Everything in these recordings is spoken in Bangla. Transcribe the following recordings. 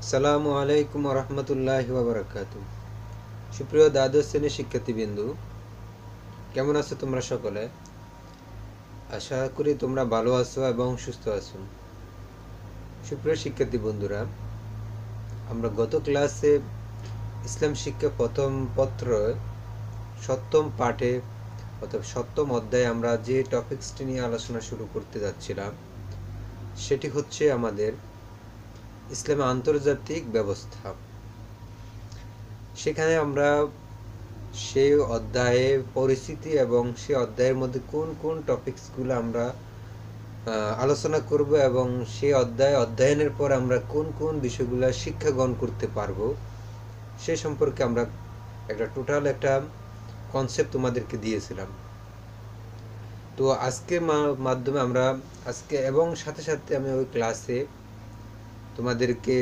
আসসালামু আলাইকুম রহমতুল্লাহি ওয়া বারাকাতুহু। সুপ্রিয় দ্বাদশ শ্রেণীর শিক্ষার্থীবৃন্দু, কেমন আছো তোমরা সকলে? আশা করি তোমরা ভালো আছো এবং সুস্থ আছো। সুপ্রিয় শিক্ষার্থী বন্ধুরা, আমরা গত ক্লাসে ইসলাম শিক্ষা প্রথম পত্র সপ্তম পাঠে অর্থাৎ সপ্তম অধ্যায়ে আমরা যে টপিকসটি নিয়ে আলোচনা শুরু করতে যাচ্ছিলাম সেটি হচ্ছে আমাদের ইসলামে আন্তর্জাতিক ব্যবস্থা। সেখানে আমরা সেই অধ্যায়ে পরিস্থিতি এবং সেই অধ্যায়ের মধ্যে কোন কোন টপিকসগুলো আমরা আলোচনা করব এবং সেই অধ্যয়নের পর আমরা কোন কোন বিষয়গুলো শিক্ষা গ্রহণ করতে পারবো সে সম্পর্কে আমরা একটা কনসেপ্ট তোমাদেরকে দিয়েছিলাম। তো আজকের মাধ্যমে আমরা আজকে এবং সাথে সাথে আমি ওই ক্লাসে তোমাদেরকে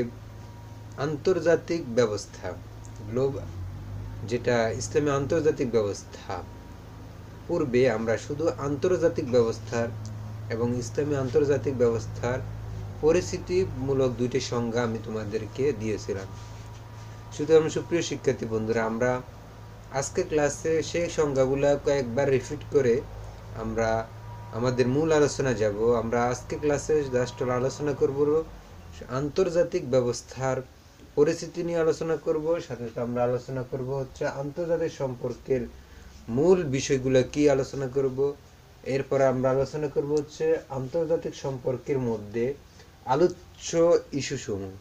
আন্তর্জাতিক ব্যবস্থা যেটা ইসলামী আন্তর্জাতিক ব্যবস্থা, পূর্বে আমরা শুধু আন্তর্জাতিক ব্যবস্থার এবং ইসলামী আন্তর্জাতিক ব্যবস্থার পরিস্থিতিমূলক দুইটি সংজ্ঞা আমি তোমাদেরকে দিয়েছিলাম। সুতরাং সুপ্রিয় শিক্ষার্থী বন্ধুরা, আমরা আজকে ক্লাসে সেই সংজ্ঞাগুলো কয়েকবার রিপিট করে আমরা আমাদের মূল আলোচনা যাব। আমরা আজকে ক্লাসে জাস্ট আলোচনা করব আন্তর্জাতিক ব্যবস্থার পরিস্থিতি নিয়ে আলোচনা করব, সাথে সাথে আমরা আলোচনা করব হচ্ছে আন্তর্জাতিক সম্পর্কের মূল বিষয়গুলো কি আলোচনা করব। এরপর আমরা আলোচনা করব হচ্ছে আন্তর্জাতিক সম্পর্কের মধ্যে আলোচ্য ইস্যুসমূহ,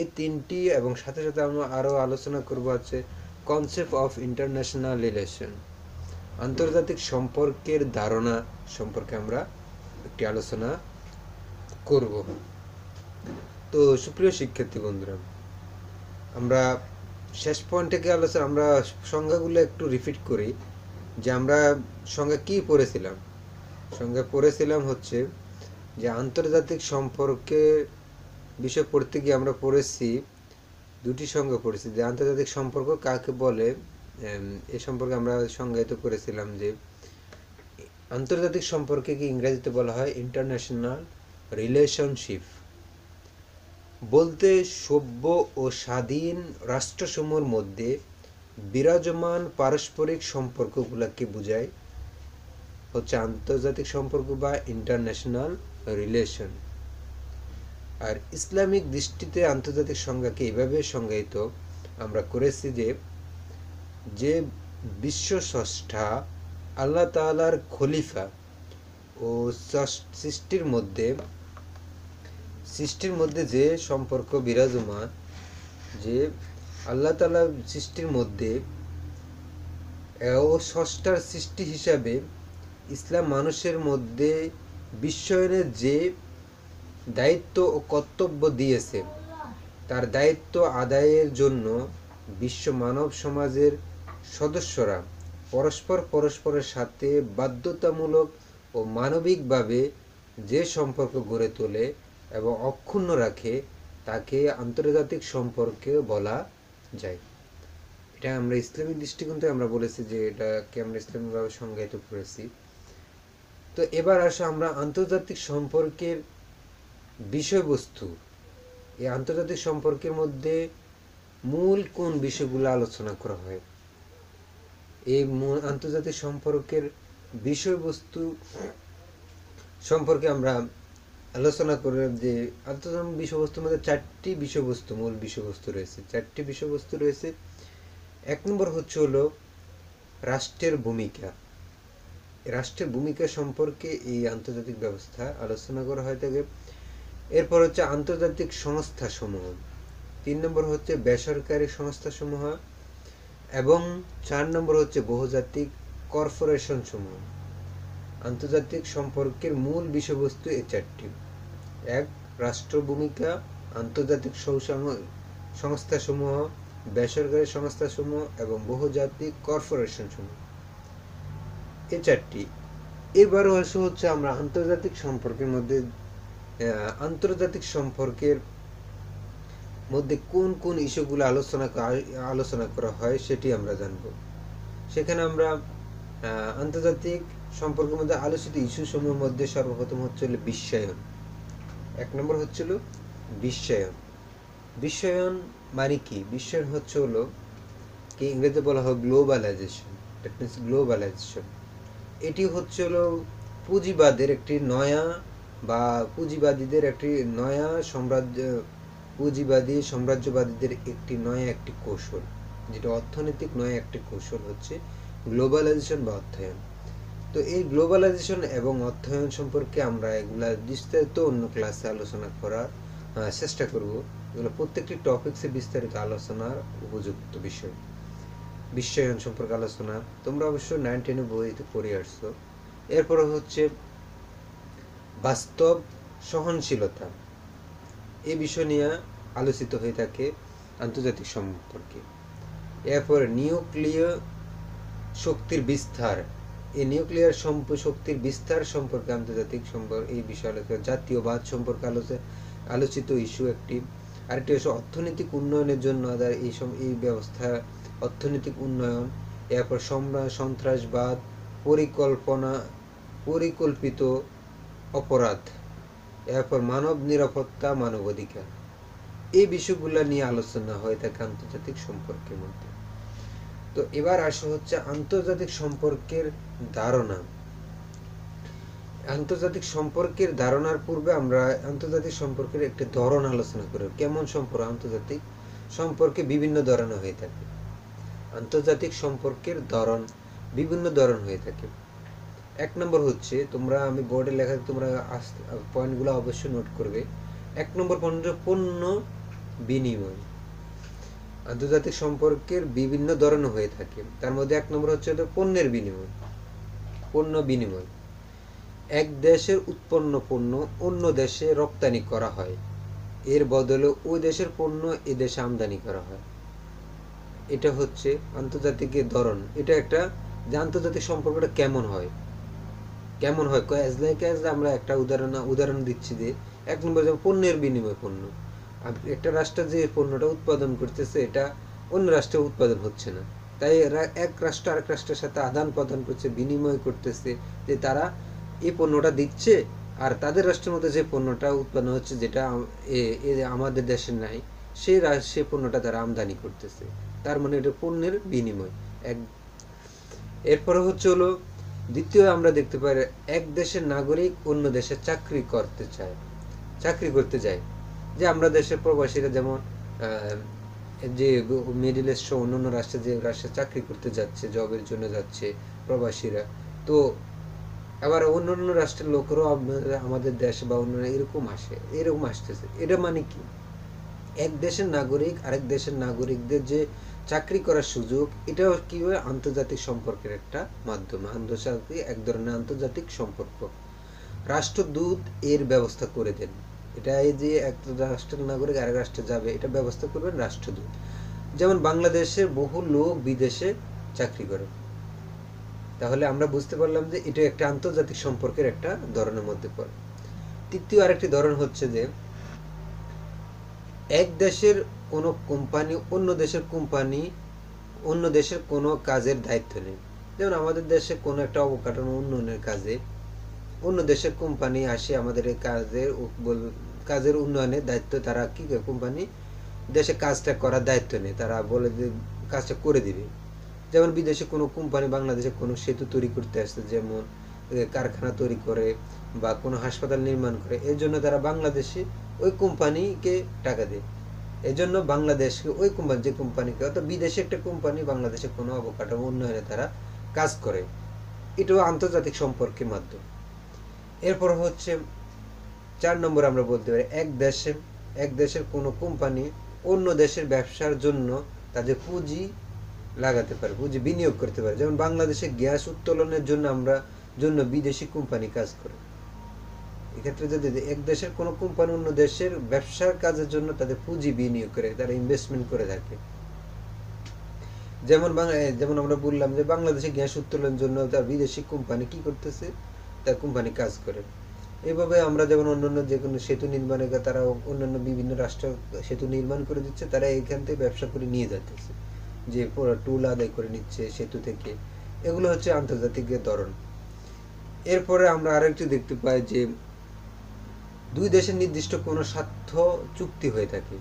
এই তিনটি, এবং সাথে সাথে আমরা আরও আলোচনা করব হচ্ছে কনসেপ্ট অফ ইন্টারন্যাশনাল রিলেশন, আন্তর্জাতিক সম্পর্কের ধারণা সম্পর্কে আমরা একটি আলোচনা করব। তো সুপ্রিয় শিক্ষার্থী বন্ধুরা, আমরা শেষ পয়েন্ট থেকে আমরা সংজ্ঞাগুলো একটু রিপিট করি যে আমরা সংজ্ঞা কি পড়েছিলাম। সংজ্ঞা পড়েছিলাম হচ্ছে যে আন্তর্জাতিক সম্পর্কে বিষয় পড়তে গিয়ে আমরা পড়েছি দুটি সংজ্ঞা পড়েছি, যে আন্তর্জাতিক সম্পর্ক কাকে বলে এ সম্পর্কে আমরা সংজ্ঞায়িত করেছিলাম যে আন্তর্জাতিক সম্পর্কে কি ইংরেজিতে বলা হয় ইন্টারন্যাশনাল রিলেশনশিপ, বলতে সভ্য ও স্বাধীন রাষ্ট্রসমূহের মধ্যে বিরাজমান পারস্পরিক সম্পর্কগুলোকে বোঝায় হচ্ছে আন্তর্জাতিক সম্পর্ক বা ইন্টারন্যাশনাল রিলেশন। আর ইসলামিক দৃষ্টিতে আন্তর্জাতিক সংজ্ঞাকে এইভাবে সংজ্ঞায়িত আমরা করেছি যে বিশ্ব স্রষ্টা আল্লাহ তাআলার খলিফা ও সৃষ্টির মধ্যে যে সম্পর্ক বিরাজমান, যে আল্লাহ তাআলা সৃষ্টির মধ্যে ও স্রষ্টার সৃষ্টি হিসাবে ইসলাম মানুষের মধ্যে বিশ্বায়নের যে দায়িত্ব ও কর্তব্য দিয়েছে, তার দায়িত্ব আদায়ের জন্য বিশ্ব মানব সমাজের সদস্যরা পরস্পরের সাথে বাধ্যতামূলক ও মানবিকভাবে যে সম্পর্ক গড়ে তোলে এবং অক্ষুণ্ণ রাখে তাকে আন্তর্জাতিক সম্পর্কে বলা যায়। এটা আমরা ইসলামিক দৃষ্টিকোণ থেকে আমরা বলেছি যে এটাকে আমরা ইসলামিকভাবে সংজ্ঞায়িত করেছি। তো এবার আসো আমরা আন্তর্জাতিক সম্পর্কের বিষয়বস্তু, এই আন্তর্জাতিক সম্পর্কের মধ্যে মূল কোন বিষয়গুলো আলোচনা করা হয়। এই আন্তর্জাতিক সম্পর্কের বিষয়বস্তু সম্পর্কে আমরা আলোচনা করে যে আন্তর্জাতিক বিষয়বস্তুর মধ্যে মূল বিষয়বস্তু রয়েছে। এক নম্বর হলো রাষ্ট্রের ভূমিকা। রাষ্ট্রের ভূমিকা সম্পর্কে এই আন্তর্জাতিক ব্যবস্থা আলোচনা করা হয়ে থাকে। এরপর হচ্ছে আন্তর্জাতিক সংস্থাসমূহ, 3 নম্বর হচ্ছে বেসরকারি সংস্থাসমূহ, এবং 4 নম্বর হচ্ছে বহুজাতিক কর্পোরেশন সমূহ। আন্তর্জাতিক সম্পর্কের মূল বিষয়বস্তু এই 4টি: 1 রাষ্ট্র ভূমিকা, আন্তর্জাতিক সংস্থাসমূহ, বেসরকারি সংস্থাসমূহ এবং বহুজাতিক কর্পোরেশন সমূহ, এই 4টি। এবারও হচ্ছে আমরা আন্তর্জাতিক সম্পর্কের মধ্যে কোন কোন ইস্যুগুলো আলোচনা করা হয় সেটি আমরা জানব। সেখানে আমরা আন্তর্জাতিক সম্পর্কের মধ্যে আলোচিত ইস্যু সমূহের মধ্যে সর্বপ্রথম হচ্ছে বিশ্বায়ন। 1 নম্বর হচ্ছিল বিশ্বায়ন। বিশ্বায়ন মানে কি? বিশ্বায়ন হলো কি, ইংরেজিতে বলা হয় গ্লোবালাইজেশন। That means globalization. এটি হলো পুঁজিবাদের একটি নয়া বা পুঁজিবাদীদের একটি নয়া সাম্রাজ্য, পুঁজিবাদী সাম্রাজ্যবাদীদের একটি কৌশল, যেটা অর্থনৈতিক নয়া একটি কৌশল হচ্ছে গ্লোবালাইজেশন বা অর্থায়ন। তো এই গ্লোবালাইজেশন এবং অর্থায়ন সম্পর্কে আমরা এগুলা বিস্তারিত অন্য ক্লাসে আলোচনা করার চেষ্টা করব। এগুলো প্রত্যেকটি টপিকসে বিস্তারিত আলোচনার উপযুক্ত বিষয়। বিশ্বায়ন সম্পর্কে আলোচনা তোমরা অবশ্য 9-10 বইতে পড়ে আসছো। এরপর হচ্ছে বাস্তব সহনশীলতা, এই বিষয় নিয়ে আলোচিত হয়ে থাকে আন্তর্জাতিক সম্পর্কে। এরপর নিউক্লিয় শক্তির বিস্তার, এই নিউক্লিয়ার শক্তির বিস্তার সম্পর্কে আন্তর্জাতিক সম্পর্ক এই বিষয়ে আলোচনা। জাতীয়বাদ সম্পর্কে আলোচিত ইস্যু একটি। আরেকটি হচ্ছে অর্থনৈতিক উন্নয়নের জন্য এই ব্যবস্থা, অর্থনৈতিক উন্নয়ন। এরপর সন্ত্রাসবাদ, পরিকল্পিত অপরাধ, এরপর মানব নিরাপত্তা, মানবাধিকার, এই বিষয়গুলো নিয়ে আলোচনা হয়ে থাকে আন্তর্জাতিক সম্পর্কের মধ্যে। তো এবার আসা হচ্ছে আন্তর্জাতিক সম্পর্কের ধারণা। আন্তর্জাতিক সম্পর্কের ধারণার পূর্বে আমরা আন্তর্জাতিক সম্পর্কের একটি ধরন আলোচনা করি। কেমন সম্পর্ক? আন্তর্জাতিক সম্পর্কে বিভিন্ন ধরনের হয়ে থাকে। আন্তর্জাতিক সম্পর্কের ধরন বিভিন্ন ধরন হয়ে থাকে। এক নম্বর হচ্ছে, আমি বোর্ডে লেখা, তোমরা পয়েন্টগুলো অবশ্যই নোট করবে। এক নম্বর পণ্য বিনিময়। আন্তর্জাতিক সম্পর্কের বিভিন্ন ধরনের হয়ে থাকে। তার মধ্যে এক নম্বর হচ্ছে পণ্যের বিনিময়। পণ্য বিনিময়, এক দেশের উৎপন্ন পণ্য অন্য দেশে রপ্তানি করা হয়, এর বদলে ওই দেশের পণ্য এ দেশে আমদানি করা হয়। এটা হচ্ছে আন্তর্জাতিক ধরন। এটা একটা যে আন্তর্জাতিক সম্পর্কটা কেমন হয় আমরা একটা উদাহরণ দিচ্ছি যে, এক নম্বর যেমন পণ্যের বিনিময়। পণ্য, একটা রাষ্ট্র যে পণ্যটা উৎপাদন করতেছে, এটা অন্য রাষ্ট্রে উৎপাদন হচ্ছে না, তাই এক রাষ্ট্র আরেক রাষ্ট্রের সাথে আদান প্রদান করছে, বিনিময় করতেছে, যে তারা এই পণ্যটা দিচ্ছে আর তাদের রাষ্ট্রের মধ্যে যে পণ্যটা উৎপন্ন হচ্ছে, যেটা আমাদের দেশে নাই, সেই পণ্যটা তারা আমদানি করতেছে। তার মানে এটা পণ্যের বিনিময়। এরপরে হলো দ্বিতীয়, আমরা দেখতে পাই এক দেশের নাগরিক অন্য দেশে চাকরি করতে যায়। যে আমরা দেশের প্রবাসীরা যেমন যে মিডল ইস্ট অন্যান্য রাষ্ট্রে যে রাষ্ট্রে চাকরি করতে যাচ্ছে, জবের জন্য যাচ্ছে প্রবাসীরা, তো আবার অন্যান্য রাষ্ট্রের লোকেরাও আমাদের দেশে বা অন্য এরকম আসতেছে। এটা মানে কি? এক দেশের নাগরিক আরেক দেশের নাগরিকদের যে চাকরি করার সুযোগ, এটাও কি হয়? আন্তর্জাতিক সম্পর্কের একটা মাধ্যম, এক ধরনের আন্তর্জাতিক সম্পর্ক। রাষ্ট্রদূত এর ব্যবস্থা করে দেন। এটা এই যে এক রাষ্ট্রের নাগরিক আরেক রাষ্ট্রে যাবে, এটা ব্যবস্থা করবেন রাষ্ট্রদূত। যেমন বাংলাদেশের বহু লোক বিদেশে চাকরি করে। তাহলে আমরা বুঝতে পারলাম যে এটা একটা আন্তর্জাতিক সম্পর্কের একটা ধরনের মধ্যে পড়ে। তৃতীয় আরেকটি ধরন হচ্ছে যে, এক দেশের কোনো কোম্পানি অন্য দেশের কোনো কাজের দায়িত্ব নেই। যেমন আমাদের দেশে কোনো একটা অবকাঠামো উন্নয়নের কাজে অন্য দেশের কোম্পানি আসে, আমাদের এই কাজের উন্নয়নের দায়িত্ব তারা কি করে, কোম্পানি দেশে কাজটা করার দায়িত্ব নেই, তারা বলে যে কাজটা করে দিবে। যেমন বিদেশে কোনো কোম্পানি বাংলাদেশে কোনো সেতু তৈরি করতে আসছে, যেমন কারখানা তৈরি করে বা কোনো হাসপাতাল নির্মাণ করে, এর জন্য তারা বাংলাদেশে ওই কোম্পানিকে টাকা দেয়। এজন্য বাংলাদেশকে ওই কোম্পানি, যে কোম্পানিকে, অর্থাৎ বিদেশে একটা কোম্পানি বাংলাদেশে কোনো অবকাঠামো উন্নয়নে তারা কাজ করে, এটাও আন্তর্জাতিক সম্পর্কের মাধ্যম। এরপর হচ্ছে 4 নম্বর আমরা বলতে পারি, এক দেশের কোনো কোম্পানি অন্য দেশের ব্যবসার জন্য তাদের পুঁজি লাগাতে পারে, পুঁজি বিনিয়োগ করতে পারে। যেমন বাংলাদেশে গ্যাস উত্তোলনের জন্য বিদেশি কোম্পানি কাজ করে। এক্ষেত্রে যদি এক দেশের কোনো কোম্পানি অন্য দেশের ব্যবসার কাজের জন্য তাদের পুঁজি বিনিয়োগ করে, তারা ইনভেস্টমেন্ট করে থাকে। যেমন আমরা বললাম যে বাংলাদেশে গ্যাস উত্তোলনের জন্য তার বিদেশি কোম্পানি কি করতেছে, তার কোম্পানি কাজ করে। এইভাবে আমরা যেমন অন্যান্য যে কোনো সেতু নির্মাণে তারা অন্যান্য বিভিন্ন রাষ্ট্র সেতু নির্মাণ করে দিচ্ছে, তারা এখান থেকে ব্যবসা করে নিয়ে যাচ্ছে, যে পুরো টুল আদায় করে নিচ্ছে সেতু থেকে। এগুলো হচ্ছে আন্তর্জাতিক ধরন। এরপরে আমরা আরেকটু দেখতে পাই যে দুই দেশের নির্দিষ্ট কোনো স্বার্থ চুক্তি হয়ে থাকে।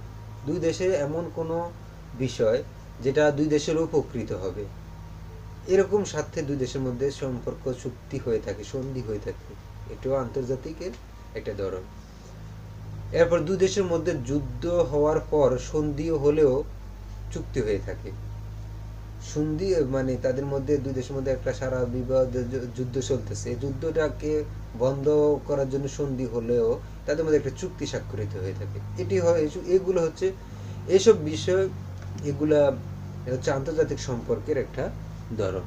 দুই দেশের এমন কোনো বিষয় যেটা দুই দেশের উপকৃত হবে, এরকম স্বার্থে দুই দেশের মধ্যে সম্পর্ক চুক্তি হয়ে থাকে, সন্ধি হয়ে থাকে। এটাও আন্তর্জাতিকের একটা ধরন। এরপর দুই দেশের মধ্যে যুদ্ধ হওয়ার পর সন্ধিও হলেও চুক্তি হয়ে থাকে। সন্ধি মানে তাদের মধ্যে, দুই দেশের মধ্যে একটা সারা বিবাদ যুদ্ধ চলতেছে, এই যুদ্ধটাকে বন্ধ করার জন্য সন্ধি হলেও তাদের মধ্যে একটা চুক্তি স্বাক্ষরিত হয়ে থাকে। এটি হয়, এগুলো হচ্ছে এইসব বিষয়, এগুলা হচ্ছে আন্তর্জাতিক সম্পর্কের একটা ধরন।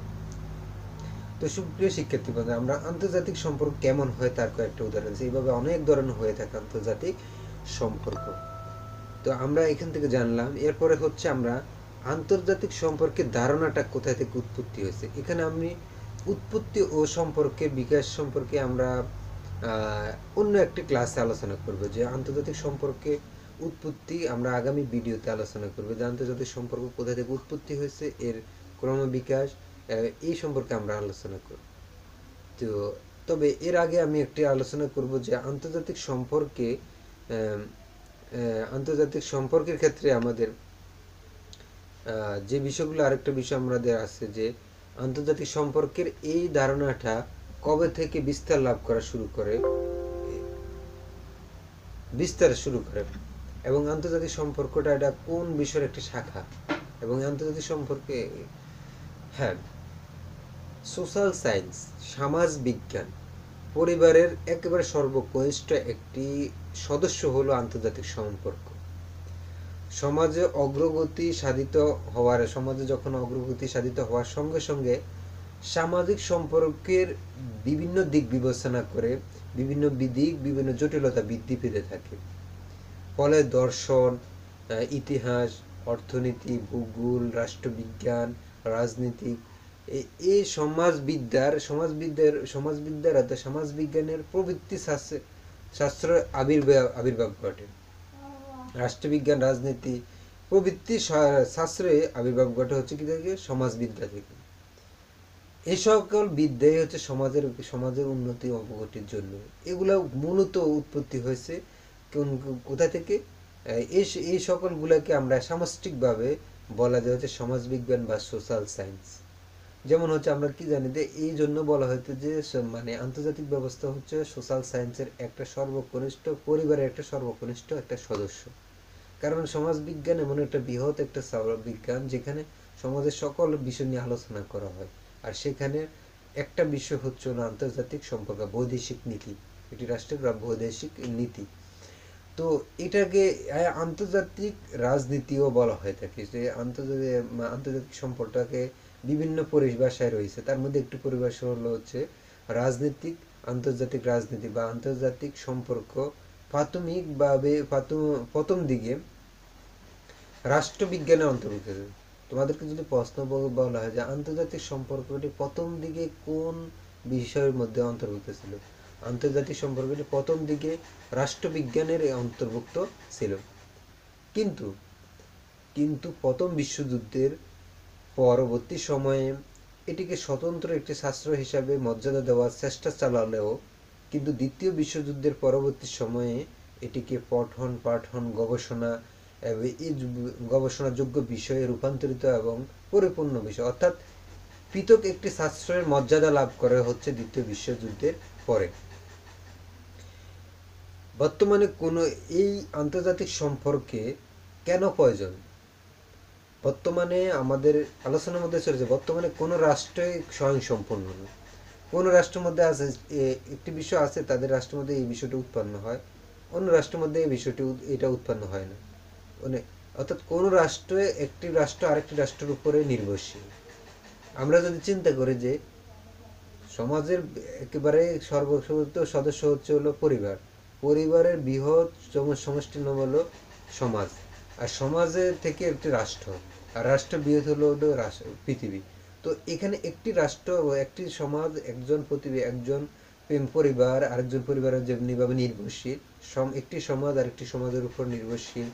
তো সুপ্রিয় শিক্ষার্থী বন্ধু, আমরা আন্তর্জাতিক সম্পর্ক কেমন হয় তার কয়েকটা উদাহরণ আছে। এইভাবে অনেক ধরনের হয়ে থাকে আন্তর্জাতিক সম্পর্ক। তো আমরা এখান থেকে জানলাম। এরপরে হচ্ছে আমরা আন্তর্জাতিক সম্পর্কের ধারণাটা কোথা থেকে উৎপত্তি হয়েছে। এখানে আমি উৎপত্তি ও সম্পর্কের বিকাশ সম্পর্কে আমরা অন্য একটি ক্লাসে আলোচনা করব, যে আন্তর্জাতিক সম্পর্কে উৎপত্তি আমরা আগামী ভিডিওতে আলোচনা করব, যে আন্তর্জাতিক সম্পর্ক কোথা থেকে উৎপত্তি হয়েছে, এর ক্রমবিকাশ, এই সম্পর্কে আমরা আলোচনা করব। তো তবে এর আগে আমি একটি আলোচনা করব যে আন্তর্জাতিক সম্পর্কের ক্ষেত্রে আমাদের যে বিষয়গুলো, আরেকটা বিষয় আমাদের আছে যে আন্তর্জাতিক সম্পর্কের এই ধারণাটা কবে থেকে বিস্তার লাভ করা শুরু করে, এবং আন্তর্জাতিক সম্পর্কটা এটা কোন বিষয়ের একটি শাখা, এবং আন্তর্জাতিক সম্পর্কে, হ্যাঁ, সোশ্যাল সায়েন্স, সমাজ বিজ্ঞান, পরিবারের একেবারে সর্বকনিষ্ঠ একটি সদস্য হলো আন্তর্জাতিক সম্পর্ক। সমাজে যখন অগ্রগতি সাধিত হওয়ার সঙ্গে সঙ্গে সামাজিক সম্পর্কের বিভিন্ন দিক বিবেচনা করে বিভিন্ন জটিলতা বৃদ্ধি পেতে থাকে। ফলে দর্শন, ইতিহাস, অর্থনীতি, ভূগোল, রাষ্ট্রবিজ্ঞান, রাজনীতি, এই সমাজবিজ্ঞানের প্রভৃতি শাস্ত্রের আবির্ভাব ঘটে। রাষ্ট্রবিজ্ঞান, রাজনীতি প্রভৃতি শাস্ত্রে আবির্ভাব ঘটে হচ্ছে কি থেকে? সমাজবিদ্যা থেকে। এই সকল বিদ্যাই হচ্ছে সমাজের উন্নতি অবগতির জন্য। এগুলো মূলত উৎপত্তি হয়েছে কোথা থেকে? এই সকলগুলোকে আমরা সামষ্টিকভাবে বলা যায় হচ্ছে সমাজবিজ্ঞান বা সোশ্যাল সায়েন্স। যেমন হচ্ছে আমরা কি জানি যে এই জন্য বলা হয়তো যে মানে আন্তর্জাতিক ব্যবস্থা হচ্ছে সোশ্যাল সায়েন্সের একটা সর্বকনিষ্ঠ, পরিবারের একটা সর্বকনিষ্ঠ একটা সদস্য। কারণ সমাজ বিজ্ঞান এমন একটা বৃহৎ একটা বিজ্ঞান যেখানে সমাজের সকল বিষয় নিয়ে আলোচনা করা হয়। আর সেখানে একটা বিষয় হচ্ছে আন্তর্জাতিক সম্পর্ক, বৈদেশিক নীতি, এটি রাষ্ট্রের বৈদেশিক নীতি। তো এটাকে আন্তর্জাতিক রাজনীতিও বলা হয়ে থাকে। যে আন্তর্জাতিক সম্পর্কটাকে বিভিন্ন পরিভাষায় রয়েছে। তার মধ্যে একটি পরিভাষা হলো হচ্ছে রাজনীতিক, আন্তর্জাতিক রাজনীতি বা আন্তর্জাতিক সম্পর্ক প্রাথমিকভাবে প্রথম দিকে রাষ্ট্রবিজ্ঞানের অন্তর্ভুক্ত। তোমাদেরকে যদি প্রশ্ন বলা হয় যে আন্তর্জাতিক সম্পর্কটি প্রথম দিকে কোন বিষয়ের মধ্যে অন্তর্ভুক্ত ছিল, আন্তর্জাতিক সম্পর্কটি প্রথম দিকে রাষ্ট্রবিজ্ঞানের অন্তর্ভুক্ত ছিল। কিন্তু প্রথম বিশ্বযুদ্ধের পরবর্তী সময়ে এটিকে স্বতন্ত্র একটি শাস্ত্র হিসাবে মর্যাদা দেওয়ার চেষ্টা চালালেও কিন্তু দ্বিতীয় বিশ্বযুদ্ধের পরবর্তী সময়ে এটিকে পঠন পাঠন গবেষণাযোগ্য বিষয়ে রূপান্তরিত এবং পরিপূর্ণ বিষয়, অর্থাৎ পৃথক একটি শাস্ত্রের মর্যাদা লাভ করে হচ্ছে দ্বিতীয় বিশ্বযুদ্ধের পরে। বর্তমানে এই আন্তর্জাতিক সম্পর্কে কেন প্রয়োজন? বর্তমানে আমাদের আলোচনার মধ্যে চলেছে বর্তমানে কোনো রাষ্ট্রই স্বয়ংসম্পূর্ণ নয়। কোন রাষ্ট্রের মধ্যে আছে একটি বিষয় আছে, তাদের রাষ্ট্রের মধ্যে এই বিষয়টি উৎপন্ন হয়, অন্য রাষ্ট্রের মধ্যে এই বিষয়টি এটা উৎপন্ন হয় না। মানে অর্থাৎ কোন রাষ্ট্রে একটি রাষ্ট্র আরেকটি রাষ্ট্রের উপরে নির্ভরশীল। আমরা যদি চিন্তা করি যে সমাজের একেবারে সর্বসর্ব সদস্য হচ্ছে হলো পরিবার, পরিবারের বৃহৎ সমষ্টির নাম হলো সমাজ, আর সমাজের থেকে একটি রাষ্ট্র, আর রাষ্ট্র বৃহৎ হলো পৃথিবী। তো এখানে একটি রাষ্ট্র ও একটি সমাজ, একজন পরিবার আরেকজন পরিবারের যেমনিভাবে নির্ভরশীল, একটি সমাজ আরেকটি সমাজের উপর নির্ভরশীল,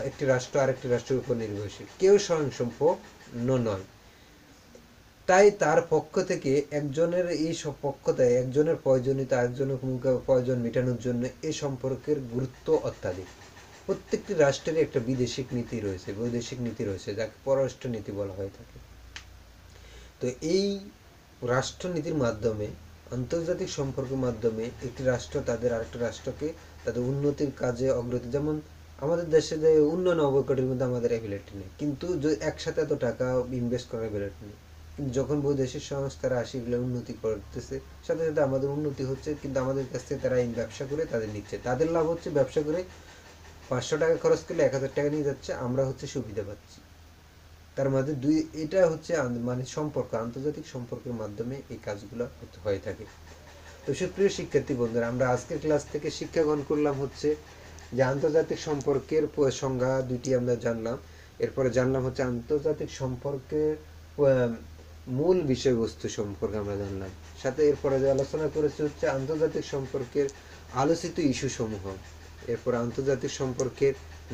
একটি রাষ্ট্র আরেকটি রাষ্ট্রের উপর নির্ভরশীল, কেউ স্বয়ংসম্পূর্ণ নয়। তাই তার পক্ষ থেকে একজনের প্রয়োজনীয়তা আরেকজনের প্রয়োজন মেটানোর জন্য এই সম্পর্কের গুরুত্ব অত্যাধিক। প্রত্যেকটি রাষ্ট্রেরই একটা বিদেশিক নীতি রয়েছে, বৈদেশিক নীতি রয়েছে, যাকে পররাষ্ট্র নীতি বলা হয়ে থাকে। তো এই রাষ্ট্রনীতির মাধ্যমে, আন্তর্জাতিক সম্পর্কের মাধ্যমে একটি রাষ্ট্র তাদের আরেকটা রাষ্ট্রকে তাদের উন্নতির কাজে অগ্রগতি, যেমন আমাদের দেশে যে উন্নয়ন অবকাঠির মধ্যে আমাদের অ্যাবিলিটি নেই, কিন্তু একসাথে এত টাকা ইনভেস্ট করার অ্যাবিলিটি নেই, কিন্তু যখন বৈদেশিক সংস্থারা আসে এগুলো উন্নতি করতেছে, সাথে সাথে আমাদের উন্নতি হচ্ছে, কিন্তু আমাদের কাছ থেকে তারা এই ব্যবসা করে তাদের নিচ্ছে, তাদের লাভ হচ্ছে, ব্যবসা করে 500 টাকা খরচ করলে 1000 টাকা নিয়ে যাচ্ছে, আমরা হচ্ছে সুবিধা পাচ্ছি। তার মাঝে এটা হচ্ছে মানে সম্পর্ক, আন্তর্জাতিক সম্পর্কের মাধ্যমে এই কাজগুলো হয়ে থাকে। তো সুপ্রিয় শিক্ষার্থী বন্ধুরা, আমরা আজকের ক্লাস থেকে শিক্ষা গ্রহণ করলাম হচ্ছে যে আন্তর্জাতিক সম্পর্কের সংজ্ঞা দুইটি আমরা জানলাম, এরপরে জানলাম হচ্ছে আন্তর্জাতিক সম্পর্কের মূল বিষয়বস্তু সম্পর্কে আমরা জানলাম, সাথে এরপরে যে আলোচনা করেছি হচ্ছে আন্তর্জাতিক সম্পর্কের আলোচিত ইস্যু সমূহ, এরপর আন্তর্জাতিক সম্পর্কের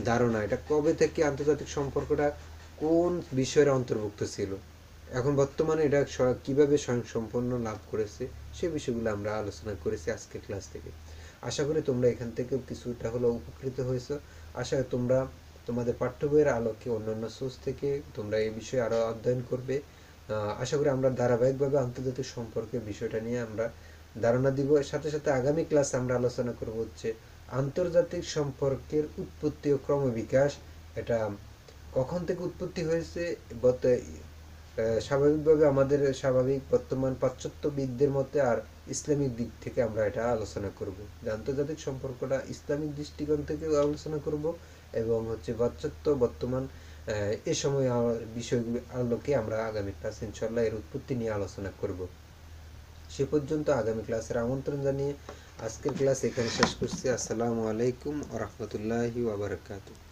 ধারণা, এটা কবে থেকে আন্তর্জাতিক সম্পর্কটা কোন বিষয়ের অন্তর্ভুক্ত ছিল, এখন বর্তমানে এটা কিভাবে স্বয়ংসম্পন্ন লাভ করেছে, সে বিষয়গুলো আমরা আলোচনা করেছি আজকের ক্লাস থেকে। আশা করি তোমরা এখান থেকে কিছুটা হলেও উপকৃত হয়েছো। আশা করি তোমরা তোমাদের পাঠ্য বইয়ের আলোকে অন্যান্য সোর্স থেকে তোমরা এই বিষয়ে আরো অধ্যয়ন করবে। আশা করি আমরা ধারাবাহিকভাবে আন্তর্জাতিক সম্পর্কের বিষয়টা নিয়ে আমরা ধারণা দিব। সাথে সাথে আগামী ক্লাসে আমরা আলোচনা করব হচ্ছে আন্তর্জাতিক সম্পর্কের উৎপত্তি ও ক্রমবিকাশ, এটা কখন থেকে উৎপত্তি হয়েছে, স্বাভাবিকভাবে আমাদের স্বাভাবিক বর্তমান পাশ্চাত্যবিদদের মতে, আর ইসলামিক দিক থেকে আমরা এটা আলোচনা করব, যে আন্তর্জাতিক সম্পর্কটা ইসলামিক দৃষ্টিকোণ থেকে আলোচনা করব, এবং হচ্ছে পাশ্চাত্য বর্তমান এ সময় বিষয়গুলো আলোকে আমরা আগামী ক্লাস ইনশাল্লাহ এর উৎপত্তি নিয়ে আলোচনা করব। সে পর্যন্ত আগামী ক্লাসের আমন্ত্রণ জানিয়ে আজকের ক্লাস এখানে শেষ করছি। আসসালামু আলাইকুম ওয়া রাহমাতুল্লাহি ওয়া বারাকাতুহু।